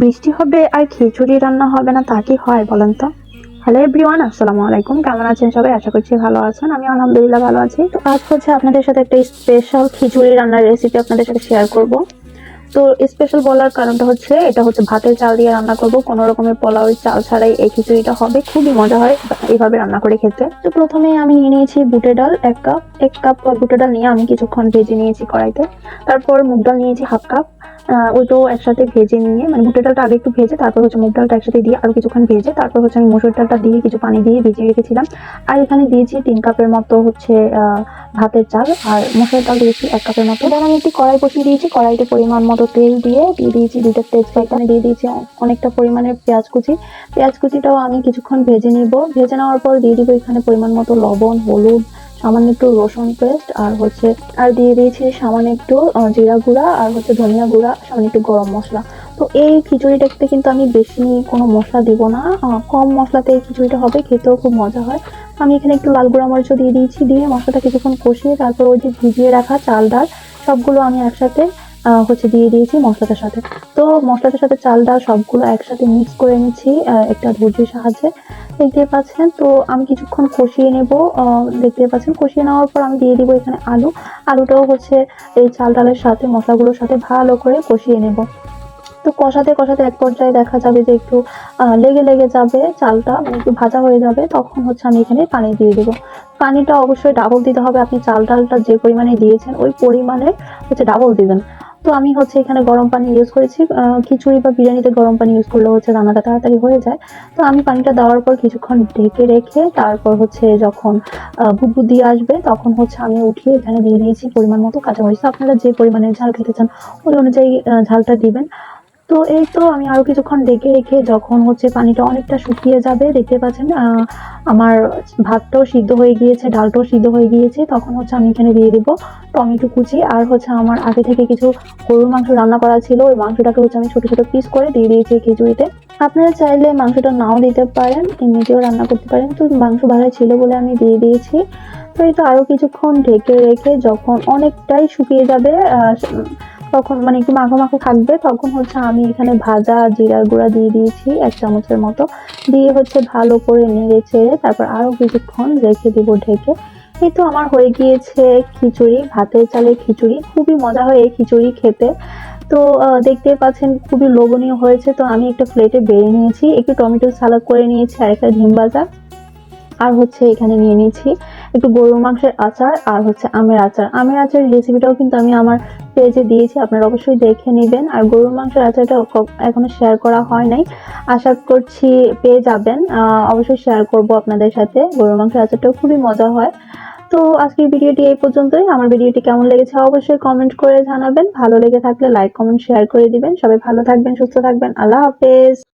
বৃষ্টি হবে আর খিচুড়ি রান্না হবে না, তা কি হয় বলেন তো? হ্যালো এভরিওয়ান, আসসালামু আলাইকুম। কেমন আছেন সবাই? আশা করছি ভালো আছেন। আমি আলহামদুলিল্লাহ ভালো আছি। তো আজ আপনাদের সাথে একটা স্পেশাল খিচুড়ি রান্নার রেসিপি আপনাদের সাথে শেয়ার করব। তো স্পেশাল বলার কারণটা হচ্ছে এটা হচ্ছে ভাতের চাল দিয়ে রান্না করব, কোনো রকমের পোলাওয়ের চাল ছাড়াই এই খিচুড়িটা হবে। খুবই মজা হয় এইভাবে রান্না করে খেতে। তো প্রথমে আমি নিয়ে নিয়েছি বুটের ডাল এক কাপ বুটের ডাল নিয়ে আমি কিছুক্ষণ ভেজে নিয়েছি কড়াইতে। তারপর মুগ ডাল নিয়েছি হাফ কাপ। ওইটাও একসাথে ভেজে নিয়ে, মানে বুটের ডালটা আগে একটু ভেজে তারপর হচ্ছে মুগ ডালটা একসাথে দিয়ে আরো কিছুক্ষণ ভেজে তারপর হচ্ছে আমি মসুর ডালটা দিয়ে কিছু পানি দিয়ে ভিজিয়ে রেখেছিলাম। আর এখানে দিয়েছি 3 কাপের মতো হচ্ছে ভাতের চাল, আর মসুর ডাল দিয়েছি 1 কাপের মতো। এবার আমি একটি কড়াই বসিয়ে দিয়েছি, কড়াইতে পরিমাণ মতো তেল দিয়ে দিয়েছি 2টা তেজপাতা, দিয়ে দিয়েছি অনেকটা পরিমাণের পেঁয়াজ কুচিটাও আমি কিছুক্ষণ ভেজে নিব। ভেজে নেওয়ার পর দিয়ে দিব এখানে পরিমাণ মতো লবণ, হলুদ, সামান্য একটু রসুন পেস্ট, আর দিয়ে দিয়েছি সামান্য একটু জিরা গুঁড়া, আর হচ্ছে ধনিয়া গুঁড়া, সামান্য একটু গরম মশলা। তো এই খিচুড়িটাতে কিন্তু আমি বেশি কোনো মশলা দিব না, কম মশলাতে এই খিচুড়িটা হবে, খেতেও খুব মজা হয়। আমি এখানে একটু লাল গুঁড়া মরিচও দিয়ে দিয়েছি, দিয়ে মশলাটা কিছুক্ষণ কষিয়ে তারপর ওই যে ভিজিয়ে রাখা চাল ডাল সবগুলো আমি একসাথে হচ্ছে দিয়ে দিয়েছি মশলাটার সাথে। তো মশলাটার সাথে চাল ডাল সবগুলো একসাথে মিক্স করে নিচ্ছি একটা ধৈর্যের সাহায্যে। দেখতে পাচ্ছেন, তো আমি কিছুক্ষণ কষিয়ে নেব। দেখতে পাচ্ছেন, কষিয়ে নেওয়ার পর আমি দিয়ে দিব এখানে আলুটাও হচ্ছে এই চাল ডালের সাথে মশলাগুলোর সাথে ভালো করে কষিয়ে নেব। তো কষাতে কষাতে এক পর্যায়ে দেখা যাবে যে একটু লেগে যাবে চালটা, মানে একটু ভাজা হয়ে যাবে, তখন হচ্ছে আমি এখানে পানি দিয়ে দেবো। পানিটা অবশ্যই ডাবল দিতে হবে, আপনি চাল ডালটা যে পরিমাণে দিয়েছেন ওই পরিমাণে হচ্ছে ডাবল দিবেন। তো আমি হচ্ছে এখানে গরম পানি ইউজ করেছি। খিচুড়ি বা বিরিয়ানিতে গরম পানি ইউজ করলে হচ্ছে রান্নাটা তাড়াতাড়ি হয়ে যায়। তো আমি পানিটা দেওয়ার পর কিছুক্ষণ ঢেকে রেখে তারপর হচ্ছে যখন বুদবুদ দিয়ে আসবে তখন হচ্ছে আমি উঠিয়ে এখানে দিয়ে দিয়েছি পরিমাণ মতো কাঁচামরিচ। আপনারা যে পরিমাণের ঝাল খেতে চান ওই অনুযায়ী ঝালটা দিবেন। তো এই তো আমি আরো কিছুক্ষণ ঢেকে রেখে যখন হচ্ছে পানিটা অনেকটা শুকিয়ে যাবে, দেখতে পাচ্ছেন আমার ভাতটাও সিদ্ধ হয়ে গিয়েছে, ডালটাও সিদ্ধ হয়ে গিয়েছে, তখন হচ্ছে আমি এখানে দিয়ে দিব টমেটো কুচি, আর হচ্ছে আমার আগে থেকে কিছু গরুর মাংস রান্না করা ছিল, ওই মাংসটাকে হচ্ছে আমি ছোট ছোট পিস করে দিয়ে দিয়েছি খিচুড়িতে। আপনারা চাইলে মাংসটা নাও দিতে পারেন, এমনিতেও রান্না করতে পারেন, তো মাংস ভালো ছিল বলে আমি দিয়ে দিয়েছি। তো এই তো আরো কিছুক্ষণ ঢেকে রেখে যখন অনেকটাই শুকিয়ে যাবে, তখন মানে একটু মাখো মাখো থাকবে, তখন হচ্ছে আমি এখানে ভাজা জিরার গুঁড়া দিয়ে দিয়েছি 1 চামচের মতো, দিয়ে হচ্ছে ভালো করে নেড়ে চেড়ে তারপর আরো কিছুক্ষণ রেখে দিব ঢেকে। এই তো আমার হয়ে গিয়েছে খিচুড়ি, ভাতের চালের খিচুড়ি। খুবই মজা হয় এই খিচুড়ি খেতে। তো দেখতে পাচ্ছেন খুবই লোভনীয় হয়েছে। তো আমি একটা প্লেটে বেড়ে নিয়েছি, একটু টমেটো সালাদ করে নিয়েছি, আর একটা ডিম ভাজা, আর হচ্ছে এখানে নিয়ে নিয়েছি একটু গরুর মাংসের আচার, আর হচ্ছে আমের আচারের রেসিপিটাও কিন্তু আমি আমার পেজে দিয়েছি, আপনারা অবশ্যই দেখে নেবেন। আর গরুর মাংসের আচারটা এখনো শেয়ার করা হয় নাই, আশা করছি পেয়ে যাবেন। অবশ্যই শেয়ার করব আপনাদের সাথে। গরুর মাংসের আচারটাও খুবই মজা হয়। তো আজকের ভিডিওটি এই পর্যন্তই। আমার ভিডিওটি কেমন লেগেছে অবশ্যই কমেন্ট করে জানাবেন। ভালো লেগে থাকলে লাইক কমেন্ট শেয়ার করে দিবেন। সবাই ভালো থাকবেন, সুস্থ থাকবেন। আল্লাহ হাফেজ।